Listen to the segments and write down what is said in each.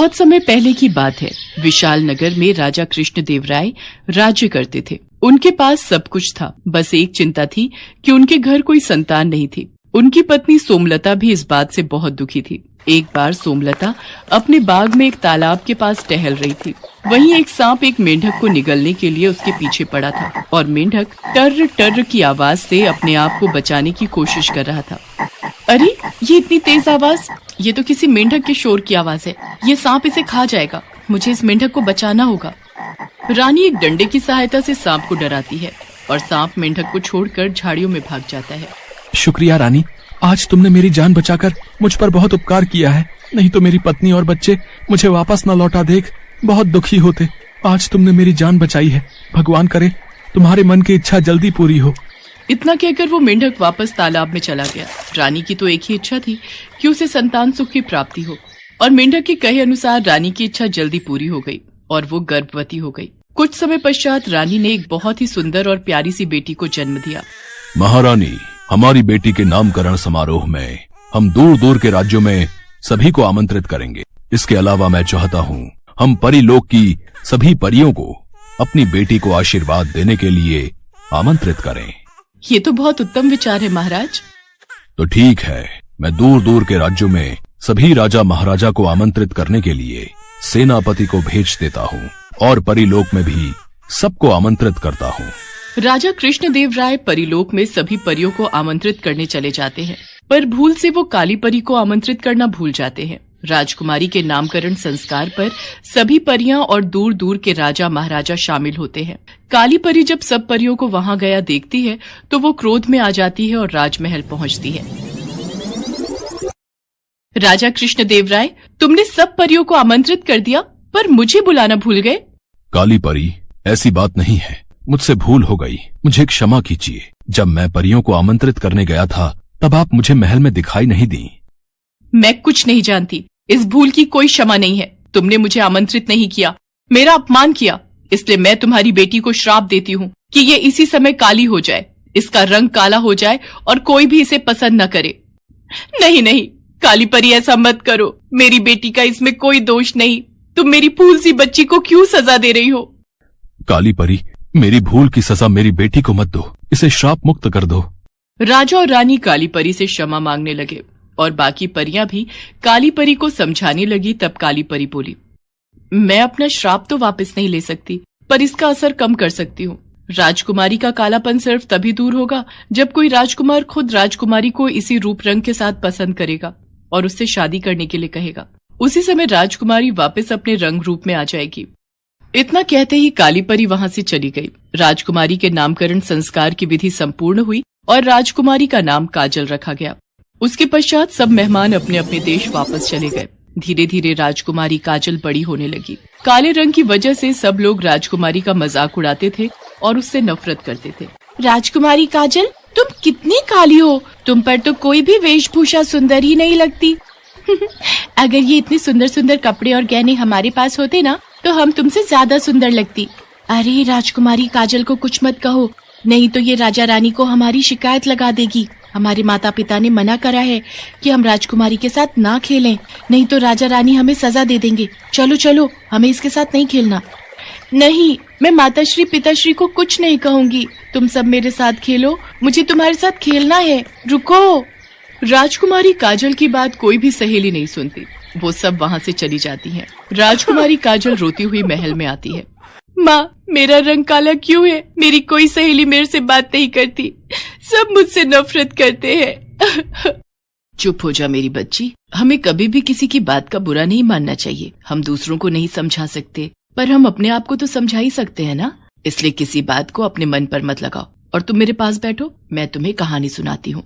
बहुत समय पहले की बात है। विशाल नगर में राजा कृष्णदेव राय राज्य करते थे। उनके पास सब कुछ था, बस एक चिंता थी कि उनके घर कोई संतान नहीं थी। उनकी पत्नी सोमलता भी इस बात से बहुत दुखी थी। एक बार सोमलता अपने बाग में एक तालाब के पास टहल रही थी। वहीं एक सांप एक मेंढक को निगलने के लिए उसके पीछे पड़ा था और मेंढक टर्र टर्र की आवाज से अपने आप को बचाने की कोशिश कर रहा था। अरे ये इतनी तेज आवाज, ये तो किसी मेंढक के शोर की आवाज है। ये सांप इसे खा जाएगा, मुझे इस मेंढक को बचाना होगा। रानी एक डंडे की सहायता से सांप को डराती है और सांप मेंढक को छोड़कर झाड़ियों में भाग जाता है। शुक्रिया रानी, आज तुमने मेरी जान बचाकर मुझ पर बहुत उपकार किया है। नहीं तो मेरी पत्नी और बच्चे मुझे वापस न लौटा देख बहुत दुखी होते। आज तुमने मेरी जान बचाई है, भगवान करे तुम्हारे मन की इच्छा जल्दी पूरी हो। इतना कहकर वो मेंढक वापस तालाब में चला गया। रानी की तो एक ही इच्छा थी कि उसे संतान सुख की प्राप्ति हो, और मेंढक के कहे अनुसार रानी की इच्छा जल्दी पूरी हो गई और वो गर्भवती हो गई। कुछ समय पश्चात रानी ने एक बहुत ही सुंदर और प्यारी सी बेटी को जन्म दिया। महारानी, हमारी बेटी के नामकरण समारोह में हम दूर दूर के राज्यों में सभी को आमंत्रित करेंगे। इसके अलावा मैं चाहता हूँ हम परीलोक की सभी परियों को अपनी बेटी को आशीर्वाद देने के लिए आमंत्रित करें। ये तो बहुत उत्तम विचार है महाराज। तो ठीक है, मैं दूर दूर के राज्यों में सभी राजा महाराजा को आमंत्रित करने के लिए सेनापति को भेज देता हूँ और परीलोक में भी सबको आमंत्रित करता हूँ। राजा कृष्णदेव राय परीलोक में सभी परियों को आमंत्रित करने चले जाते हैं, पर भूल से वो काली परी को आमंत्रित करना भूल जाते हैं। राजकुमारी के नामकरण संस्कार पर सभी परियां और दूर दूर के राजा महाराजा शामिल होते हैं। काली परी जब सब परियों को वहां गया देखती है तो वो क्रोध में आ जाती है और राजमहल पहुंचती है। राजा कृष्णदेव राय, तुमने सब परियों को आमंत्रित कर दिया पर मुझे बुलाना भूल गए। काली परी, ऐसी बात नहीं है, मुझसे भूल हो गई, मुझे क्षमा कीजिए। जब मैं परियों को आमंत्रित करने गया था तब आप मुझे महल में दिखाई नहीं दी। मैं कुछ नहीं जानती, इस भूल की कोई क्षमा नहीं है। तुमने मुझे आमंत्रित नहीं किया, मेरा अपमान किया, इसलिए मैं तुम्हारी बेटी को श्राप देती हूँ कि ये इसी समय काली हो जाए, इसका रंग काला हो जाए और कोई भी इसे पसंद न करे। नहीं नहीं काली परी, ऐसा मत करो, मेरी बेटी का इसमें कोई दोष नहीं। तुम मेरी फूल सी बच्ची को क्यों सजा दे रही हो? काली परी, मेरी भूल की सजा मेरी बेटी को मत दो, इसे श्राप मुक्त कर दो। राजा और रानी काली परी से क्षमा मांगने लगे और बाकी परियां भी काली परी को समझाने लगी। तब काली परी बोली, मैं अपना श्राप तो वापस नहीं ले सकती, पर इसका असर कम कर सकती हूँ। राजकुमारी का कालापन सिर्फ तभी दूर होगा जब कोई राजकुमार खुद राजकुमारी को इसी रूप रंग के साथ पसंद करेगा और उससे शादी करने के लिए कहेगा। उसी समय राजकुमारी वापस अपने रंग रूप में आ जाएगी। इतना कहते ही काली परी वहां से चली गई। राजकुमारी के नामकरण संस्कार की विधि संपूर्ण हुई और राजकुमारी का नाम काजल रखा गया। उसके पश्चात सब मेहमान अपने अपने देश वापस चले गए। धीरे धीरे राजकुमारी काजल बड़ी होने लगी। काले रंग की वजह से सब लोग राजकुमारी का मजाक उड़ाते थे और उससे नफरत करते थे। राजकुमारी काजल, तुम कितनी काली हो, तुम पर तो कोई भी वेशभूषा सुंदर ही नहीं लगती। अगर ये इतने सुंदर सुंदर कपड़े और गहने हमारे पास होते ना तो हम तुमसे ज्यादा सुंदर लगती। अरे राजकुमारी काजल को कुछ मत कहो, नहीं तो ये राजा रानी को हमारी शिकायत लगा देगी। हमारे माता पिता ने मना करा है कि हम राजकुमारी के साथ ना खेलें, नहीं तो राजा रानी हमें सजा दे देंगे। चलो चलो, हमें इसके साथ नहीं खेलना। नहीं, मैं माताश्री पिताश्री को कुछ नहीं कहूंगी, तुम सब मेरे साथ खेलो, मुझे तुम्हारे साथ खेलना है, रुको। राजकुमारी काजल की बात कोई भी सहेली नहीं सुनती, वो सब वहाँ से चली जाती हैं। राजकुमारी काजल रोती हुई महल में आती है। माँ, मेरा रंग काला क्यों है? मेरी कोई सहेली मेरे से बात नहीं करती, सब मुझसे नफरत करते हैं। चुप हो जा मेरी बच्ची, हमें कभी भी किसी की बात का बुरा नहीं मानना चाहिए। हम दूसरों को नहीं समझा सकते, पर हम अपने आप को तो समझा ही सकते हैं ना। इसलिए किसी बात को अपने मन पर मत लगाओ और तुम मेरे पास बैठो, मैं तुम्हें कहानी सुनाती हूँ।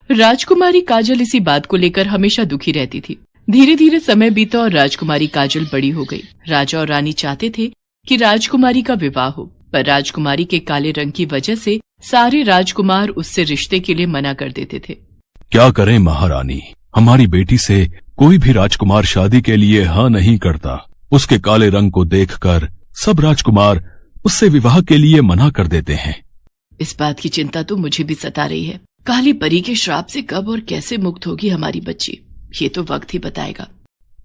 राजकुमारी काजल इसी बात को लेकर हमेशा दुखी रहती थी। धीरे धीरे समय बीता और राजकुमारी काजल बड़ी हो गई। राजा और रानी चाहते थे कि राजकुमारी का विवाह हो, पर राजकुमारी के काले रंग की वजह से सारे राजकुमार उससे रिश्ते के लिए मना कर देते थे। क्या करें महारानी, हमारी बेटी से कोई भी राजकुमार शादी के लिए हाँ नहीं करता। उसके काले रंग को देखकर सब राजकुमार उससे विवाह के लिए मना कर देते हैं। इस बात की चिंता तो मुझे भी सता रही है। काली परी के श्राप से कब और कैसे मुक्त होगी हमारी बच्ची, ये तो वक्त ही बताएगा।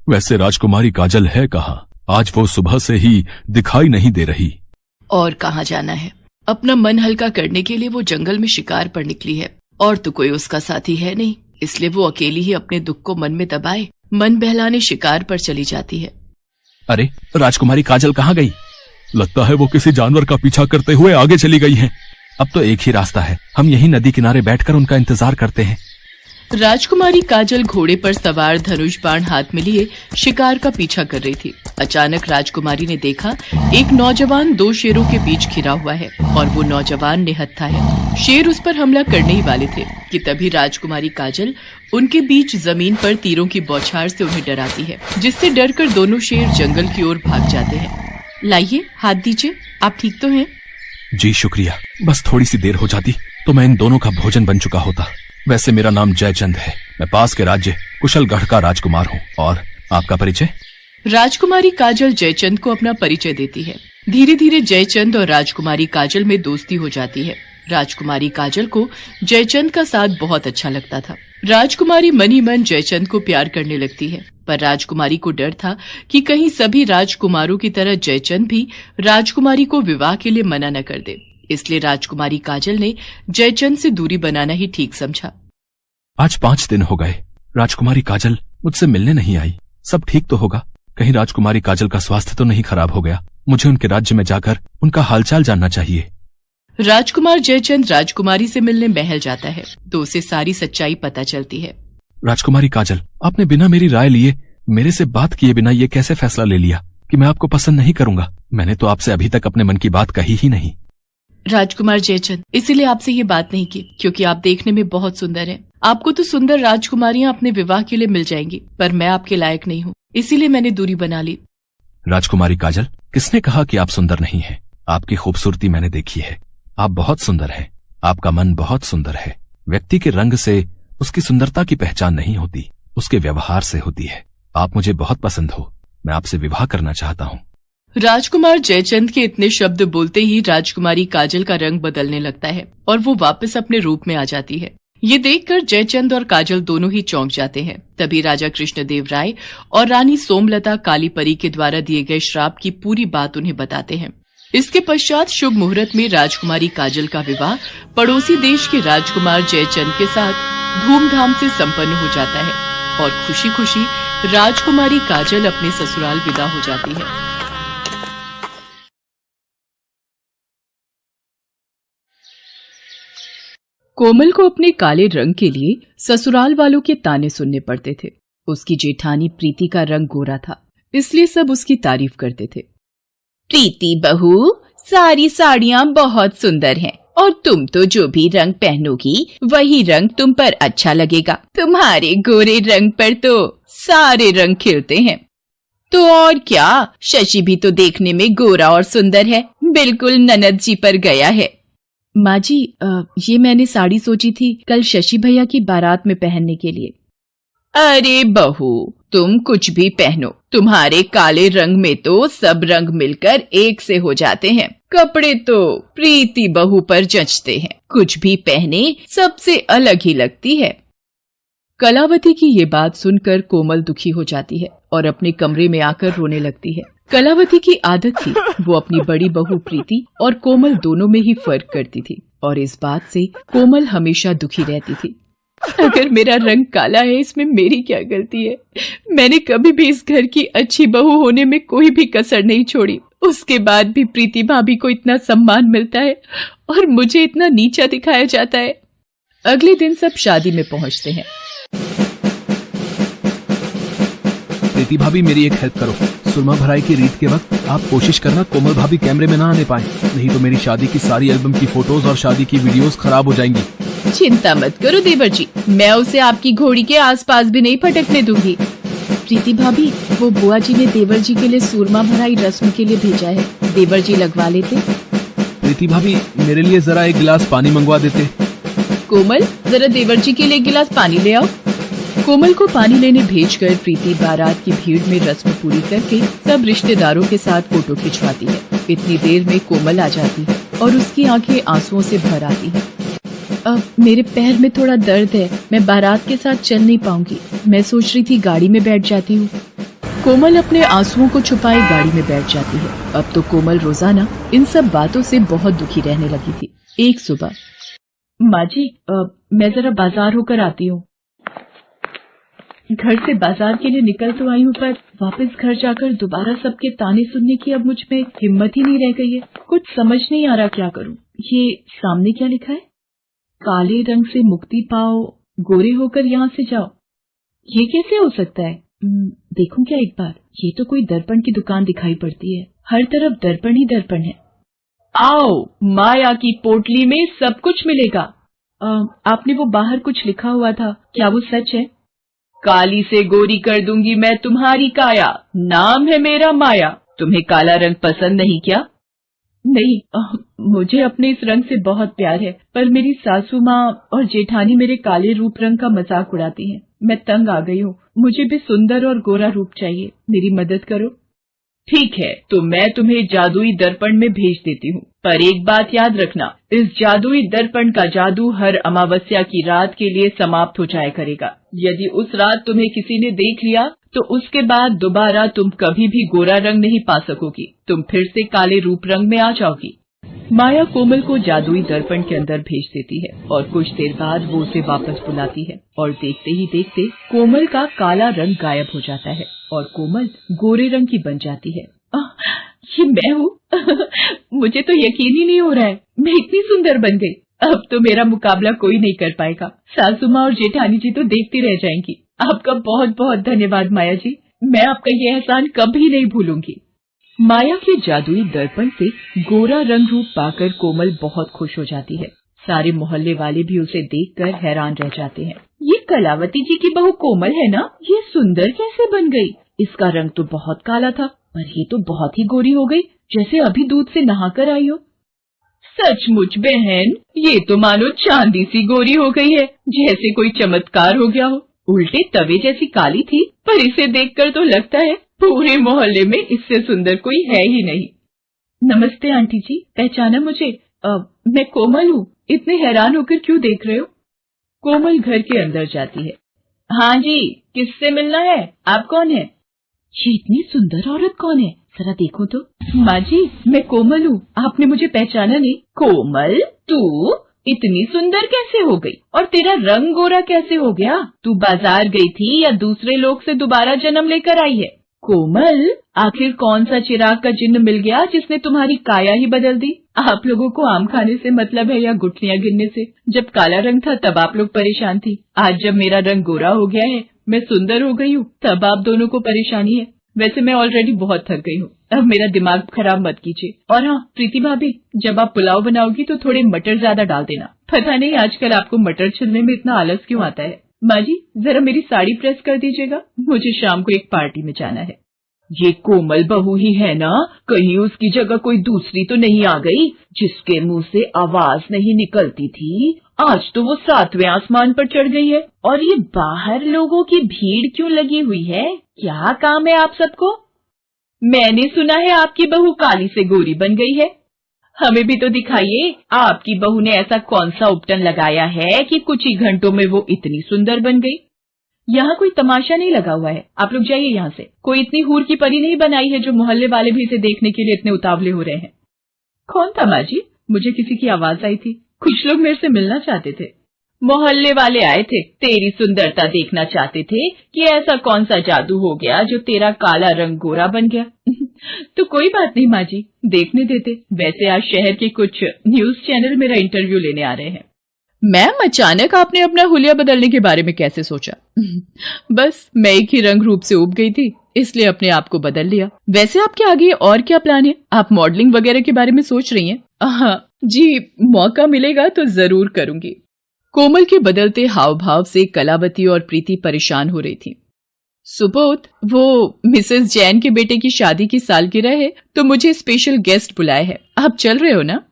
वैसे राजकुमारी काजल है कहाँ? आज वो सुबह से ही दिखाई नहीं दे रही। और कहाँ जाना है? अपना मन हल्का करने के लिए वो जंगल में शिकार पर निकली है और तो कोई उसका साथी है नहीं, इसलिए वो अकेली ही अपने दुख को मन में दबाए मन बहलाने शिकार पर चली जाती है। अरे राजकुमारी काजल कहाँ गई? लगता है वो किसी जानवर का पीछा करते हुए आगे चली गई हैं। अब तो एक ही रास्ता है, हम यहीं नदी किनारे बैठकर उनका इंतजार करते हैं। राजकुमारी काजल घोड़े पर सवार धनुष बाण हाथ में लिए शिकार का पीछा कर रही थी। अचानक राजकुमारी ने देखा एक नौजवान दो शेरों के बीच घिरा हुआ है और वो नौजवान निहत्था है। शेर उस पर हमला करने ही वाले थे कि तभी राजकुमारी काजल उनके बीच जमीन पर तीरों की बौछार से उन्हें डराती है, जिससे डरकर दोनों शेर जंगल की ओर भाग जाते हैं। लाइए हाथ दीजिए, आप ठीक तो हैं? जी शुक्रिया, बस थोड़ी सी देर हो जाती तो मैं इन दोनों का भोजन बन चुका होता। वैसे मेरा नाम जयचंद है, मैं पास के राज्य कुशलगढ़ का राजकुमार हूँ। और आपका परिचय? राजकुमारी काजल जयचंद को अपना परिचय देती है। धीरे धीरे जयचंद और राजकुमारी काजल में दोस्ती हो जाती है। राजकुमारी काजल को जयचंद का साथ बहुत अच्छा लगता था। राजकुमारी मन ही मन जयचंद को प्यार करने लगती है, पर राजकुमारी को डर था कि कहीं सभी राजकुमारों की तरह जयचंद भी राजकुमारी को विवाह के लिए मना न कर दे। इसलिए राजकुमारी काजल ने जयचंद से दूरी बनाना ही ठीक समझा। आज 5 दिन हो गए, राजकुमारी काजल मुझसे मिलने नहीं आई। सब ठीक तो होगा? कहीं राजकुमारी काजल का स्वास्थ्य तो नहीं खराब हो गया? मुझे उनके राज्य में जाकर उनका हालचाल जानना चाहिए। राजकुमार जयचंद राजकुमारी से मिलने महल जाता है तो उसे सारी सच्चाई पता चलती है। राजकुमारी काजल, आपने बिना मेरी राय लिए, मेरे से बात किए बिना ये कैसे फैसला ले लिया कि मैं आपको पसंद नहीं करूंगा? मैंने तो आपसे अभी तक अपने मन की बात कही ही नहीं। राजकुमार जयचंद, इसीलिए आपसे ये बात नहीं की क्योंकि आप देखने में बहुत सुंदर हैं। आपको तो सुंदर राजकुमारियां अपने विवाह के लिए मिल जाएंगी, पर मैं आपके लायक नहीं हूँ, इसीलिए मैंने दूरी बना ली। राजकुमारी काजल, किसने कहा कि आप सुंदर नहीं हैं? आपकी खूबसूरती मैंने देखी है, आप बहुत सुंदर हैं। आपका मन बहुत सुंदर है। व्यक्ति के रंग से उसकी सुंदरता की पहचान नहीं होती, उसके व्यवहार से होती है। आप मुझे बहुत पसंद हो, मैं आपसे विवाह करना चाहता हूँ। राजकुमार जयचंद के इतने शब्द बोलते ही राजकुमारी काजल का रंग बदलने लगता है और वो वापस अपने रूप में आ जाती है। ये देखकर जयचंद और काजल दोनों ही चौंक जाते हैं। तभी राजा कृष्णदेव राय और रानी सोमलता काली परी के द्वारा दिए गए श्राप की पूरी बात उन्हें बताते हैं। इसके पश्चात शुभ मुहूर्त में राजकुमारी काजल का विवाह पड़ोसी देश के राजकुमार जयचंद के साथ धूमधाम से संपन्न हो जाता है और खुशी खुशी राजकुमारी काजल अपने ससुराल विदा हो जाती है। कोमल को अपने काले रंग के लिए ससुराल वालों के ताने सुनने पड़ते थे। उसकी जेठानी प्रीति का रंग गोरा था, इसलिए सब उसकी तारीफ करते थे। प्रीति बहू, सारी साड़ियाँ बहुत सुंदर हैं और तुम तो जो भी रंग पहनोगी वही रंग तुम पर अच्छा लगेगा। तुम्हारे गोरे रंग पर तो सारे रंग खिलते हैं। तो और क्या, शशि भी तो देखने में गोरा और सुंदर है, बिल्कुल ननद जी पर गया है। माँ जी, ये मैंने साड़ी सोची थी कल शशि भैया की बारात में पहनने के लिए। अरे बहू, तुम कुछ भी पहनो, तुम्हारे काले रंग में तो सब रंग मिलकर एक से हो जाते हैं। कपड़े तो प्रीति बहू पर जचते हैं, कुछ भी पहने सबसे अलग ही लगती है। कलावती की ये बात सुनकर कोमल दुखी हो जाती है और अपने कमरे में आकर रोने लगती है। कलावती की आदत थी, वो अपनी बड़ी बहू प्रीति और कोमल दोनों में ही फर्क करती थी और इस बात से कोमल हमेशा दुखी रहती थी। अगर मेरा रंग काला है, इसमें मेरी क्या गलती है? मैंने कभी भी इस घर की अच्छी बहू होने में कोई भी कसर नहीं छोड़ी। उसके बाद भी प्रीति भाभी को इतना सम्मान मिलता है और मुझे इतना नीचा दिखाया जाता है। अगले दिन सब शादी में पहुंचते हैं। प्रीति भाभी, मेरी एक हेल्प करो। सुरमा भराई की रीत के वक्त आप कोशिश करना कोमल भाभी कैमरे में ना आने पाए, नहीं तो मेरी शादी की सारी एल्बम की फोटोज और शादी की वीडियोस खराब हो जाएंगी। चिंता मत करो देवर जी, मैं उसे आपकी घोड़ी के आसपास भी नहीं फटकने दूंगी। प्रीति भाभी, वो बुआ जी ने देवर जी के लिए सुरमा भराई रस्म के लिए भेजा है, देवर जी लगवा लेते। प्रीति भाभी, मेरे लिए जरा एक गिलास पानी मंगवा देते। कोमल, जरा देवर जी के लिए एक गिलास पानी ले आओ। कोमल को पानी लेने भेजकर प्रीति बारात की भीड़ में रस्म पूरी करके सब रिश्तेदारों के साथ फोटो खिंचवाती है। इतनी देर में कोमल आ जाती है और उसकी आंखें आंसुओं से भर आती हैं। अब मेरे पैर में थोड़ा दर्द है, मैं बारात के साथ चल नहीं पाऊंगी। मैं सोच रही थी गाड़ी में बैठ जाती हूँ। कोमल अपने आंसुओं को छुपाए गाड़ी में बैठ जाती है। अब तो कोमल रोजाना इन सब बातों से बहुत दुखी रहने लगी थी। एक सुबह, माँ जी मैं जरा बाजार होकर आती हूँ। घर से बाजार के लिए निकल तो आई हूँ, पर वापस घर जाकर दोबारा सबके ताने सुनने की अब मुझ में हिम्मत ही नहीं रह गई है। कुछ समझ नहीं आ रहा क्या करूँ। ये सामने क्या लिखा है? काले रंग से मुक्ति पाओ, गोरे होकर यहाँ से जाओ। ये कैसे हो सकता है? देखूं क्या एक बार? ये तो कोई दर्पण की दुकान दिखाई पड़ती है। हर तरफ दर्पण ही दर्पण है। आओ, माया की पोटली में सब कुछ मिलेगा। आपने वो बाहर कुछ लिखा हुआ था, क्या वो सच है? काली से गोरी कर दूंगी मैं तुम्हारी काया, नाम है मेरा माया। तुम्हें काला रंग पसंद नहीं क्या? नहीं, मुझे अपने इस रंग से बहुत प्यार है, पर मेरी सासू माँ और जेठानी मेरे काले रूप रंग का मजाक उड़ाती हैं। मैं तंग आ गई हूँ। मुझे भी सुंदर और गोरा रूप चाहिए। मेरी मदद करो। ठीक है, तो मैं तुम्हें जादुई दर्पण में भेज देती हूँ, पर एक बात याद रखना, इस जादुई दर्पण का जादू हर अमावस्या की रात के लिए समाप्त हो जाया करेगा। यदि उस रात तुम्हें किसी ने देख लिया तो उसके बाद दोबारा तुम कभी भी गोरा रंग नहीं पा सकोगी। तुम फिर से काले रूप रंग में आ जाओगी। माया कोमल को जादुई दर्पण के अंदर भेज देती है और कुछ देर बाद वो उसे वापस बुलाती है और देखते ही देखते कोमल का काला रंग गायब हो जाता है और कोमल गोरे रंग की बन जाती है। ये मैं हूँ? मुझे तो यकीन ही नहीं हो रहा है, मैं इतनी सुंदर बन गई। अब तो मेरा मुकाबला कोई नहीं कर पाएगा। सासू माँ और जेठानी जी तो देखती रह जाएंगी। आपका बहुत बहुत धन्यवाद माया जी, मैं आपका ये एहसान कभी नहीं भूलूंगी। माया के जादुई दर्पण से गोरा रंग रूप पाकर कोमल बहुत खुश हो जाती है। सारे मोहल्ले वाले भी उसे देखकर हैरान रह जाते हैं। ये कलावती जी की बहू कोमल है ना? ये सुंदर कैसे बन गई? इसका रंग तो बहुत काला था, पर ये तो बहुत ही गोरी हो गई, जैसे अभी दूध से नहाकर आई हो। सचमुच बहन, ये तो मानो चांदी सी गोरी हो गई है, जैसे कोई चमत्कार हो गया हो। उल्टे तवे जैसी काली थी, पर इसे देखकर तो लगता है पूरे मोहल्ले में इससे सुंदर कोई है ही नहीं। नमस्ते आंटी जी, पहचाना मुझे? मैं कोमल हूँ। इतने हैरान होकर क्यों देख रहे हो? कोमल घर के अंदर जाती है। हाँ जी, किससे मिलना है? आप कौन है? ये इतनी सुंदर औरत कौन है? जरा देखो तो। माँ जी, मैं कोमल हूँ, आपने मुझे पहचाना नहीं? कोमल, तू इतनी सुंदर कैसे हो गई? और तेरा रंग गोरा कैसे हो गया? तू बाजार गई थी या दूसरे लोग से दोबारा जन्म लेकर आई है? कोमल, आखिर कौन सा चिराग का चिन्ह मिल गया जिसने तुम्हारी काया ही बदल दी? आप लोगों को आम खाने से मतलब है या गुठलियां गिनने से? जब काला रंग था तब आप लोग परेशान थी, आज जब मेरा रंग गोरा हो गया है, मैं सुंदर हो गई हूँ, तब आप दोनों को परेशानी है। वैसे मैं ऑलरेडी बहुत थक गई हूँ, अब मेरा दिमाग खराब मत कीजिए। और हाँ प्रीति भाभी, जब आप पुलाव बनाओगी तो थोड़े मटर ज्यादा डाल देना। पता नहीं आजकल आपको मटर छिलने में इतना आलस क्यों आता है। माँ जी, जरा मेरी साड़ी प्रेस कर दीजिएगा, मुझे शाम को एक पार्टी में जाना है। ये कोमल बहू ही है ना? कहीं उसकी जगह कोई दूसरी तो नहीं आ गई जिसके मुंह से आवाज नहीं निकलती थी? आज तो वो 7वें आसमान पर चढ़ गई है। और ये बाहर लोगों की भीड़ क्यों लगी हुई है? क्या काम है आप सबको? मैंने सुना है आपकी बहू काली से गोरी बन गई है। हमें भी तो दिखाइए, आपकी बहू ने ऐसा कौन सा उपटन लगाया है कि कुछ ही घंटों में वो इतनी सुंदर बन गई। यहाँ कोई तमाशा नहीं लगा हुआ है, आप लोग जाइए यहाँ से। कोई इतनी हूर की परी नहीं बनाई है जो मोहल्ले वाले भी इसे देखने के लिए इतने उतावले हो रहे हैं। कौन था माँ जी? मुझे किसी की आवाज आई थी, कुछ लोग मेरे से मिलना चाहते थे। मोहल्ले वाले आए थे, तेरी सुंदरता देखना चाहते थे कि ऐसा कौन सा जादू हो गया जो तेरा काला रंग गोरा बन गया। तो कोई बात नहीं माँ जी, देखने देते। वैसे आज शहर के कुछ न्यूज चैनल मेरा इंटरव्यू लेने आ रहे हैं। मैम, अचानक आपने अपना हुलिया बदलने के बारे में कैसे सोचा? बस मैं एक ही रंग रूप से उब गई थी, इसलिए अपने आप को बदल लिया। वैसे आपके आगे और क्या प्लान है? आप मॉडलिंग वगैरह के बारे में सोच रही हैं? हाँ जी, मौका मिलेगा तो जरूर करूंगी। कोमल के बदलते हाव भाव से कलावती और प्रीति परेशान हो रही थी। सुबोध, वो मिसेस जैन के बेटे की शादी की सालगिरह है तो मुझे स्पेशल गेस्ट बुलाए हैं, आप चल रहे हो ना?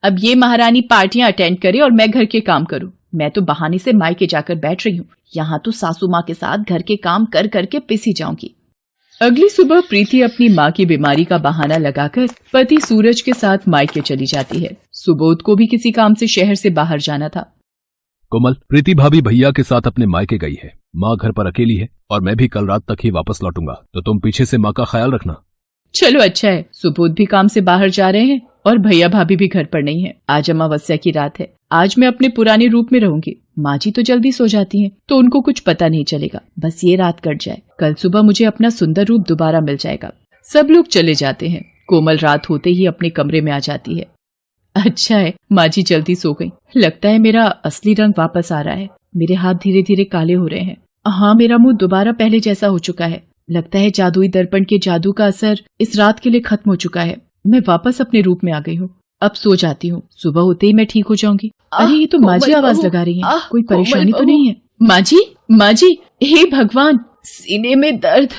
अब ये महारानी पार्टियां अटेंड करे और मैं घर के काम करूं। मैं तो बहाने से मायके जाकर बैठ रही हूँ, यहाँ तो सासू माँ के साथ घर के काम कर करके पिसी जाऊंगी। अगली सुबह प्रीति अपनी माँ की बीमारी का बहाना लगाकर पति सूरज के साथ मायके चली जाती है। सुबोध को भी किसी काम से शहर से बाहर जाना था। कोमल, प्रीति भाभी भैया के साथ अपने मायके गई है। माँ घर पर अकेली है और मैं भी कल रात तक ही वापस लौटूंगा, तो तुम पीछे से माँ का ख्याल रखना। चलो अच्छा है, सुबोध भी काम से बाहर जा रहे हैं और भैया भाभी भी घर पर नहीं है। आज अमावस्या की रात है, आज मैं अपने पुराने रूप में रहूंगी। माँ जी तो जल्दी सो जाती हैं, तो उनको कुछ पता नहीं चलेगा। बस ये रात कट जाए, कल सुबह मुझे अपना सुंदर रूप दोबारा मिल जाएगा। सब लोग चले जाते हैं। कोमल रात होते ही अपने कमरे में आ जाती है। अच्छा है, माँ जी जल्दी सो गई। लगता है मेरा असली रंग वापस आ रहा है। मेरे हाथ धीरे धीरे काले हो रहे हैं। हाँ, मेरा मुंह दोबारा पहले जैसा हो चुका है। लगता है जादुई दर्पण के जादू का असर इस रात के लिए खत्म हो चुका है। मैं वापस अपने रूप में आ गई हूँ। अब सो जाती हूँ, सुबह होते ही मैं ठीक हो जाऊंगी। अरे ये तो माँ जी आवाज लगा रही है, कोई परेशानी तो नहीं है? माँ जी, हे भगवान, सीने में दर्द।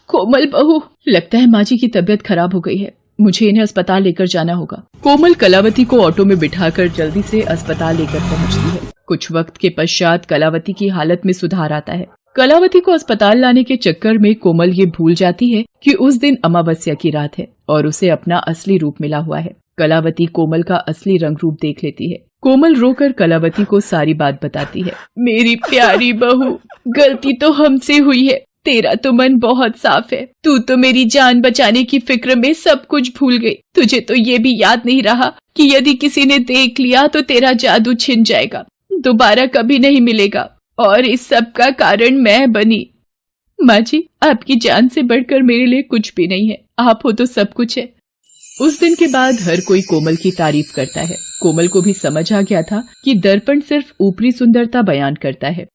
कोमल बहू। लगता है माँ जी की तबीयत खराब हो गई है। मुझे इन्हें अस्पताल लेकर जाना होगा। कोमल कलावती को ऑटो में बिठाकर जल्दी से अस्पताल लेकर पहुंचती है। कुछ वक्त के पश्चात कलावती की हालत में सुधार आता है। कलावती को अस्पताल लाने के चक्कर में कोमल ये भूल जाती है कि उस दिन अमावस्या की रात है और उसे अपना असली रूप मिला हुआ है। कलावती कोमल का असली रंग रूप देख लेती है। कोमल रोकर कलावती को सारी बात बताती है। मेरी प्यारी बहू, गलती तो हमसे हुई है। तेरा तो मन बहुत साफ है। तू तो मेरी जान बचाने की फिक्र में सब कुछ भूल गई। तुझे तो ये भी याद नहीं रहा कि यदि किसी ने देख लिया तो तेरा जादू छिन जाएगा, दोबारा कभी नहीं मिलेगा। और इस सब का कारण मैं बनी। माँ जी, आपकी जान से बढ़कर मेरे लिए कुछ भी नहीं है। आप हो तो सब कुछ है। उस दिन के बाद हर कोई कोमल की तारीफ करता है। कोमल को भी समझ आ गया था कि दर्पण सिर्फ ऊपरी सुंदरता बयान करता है और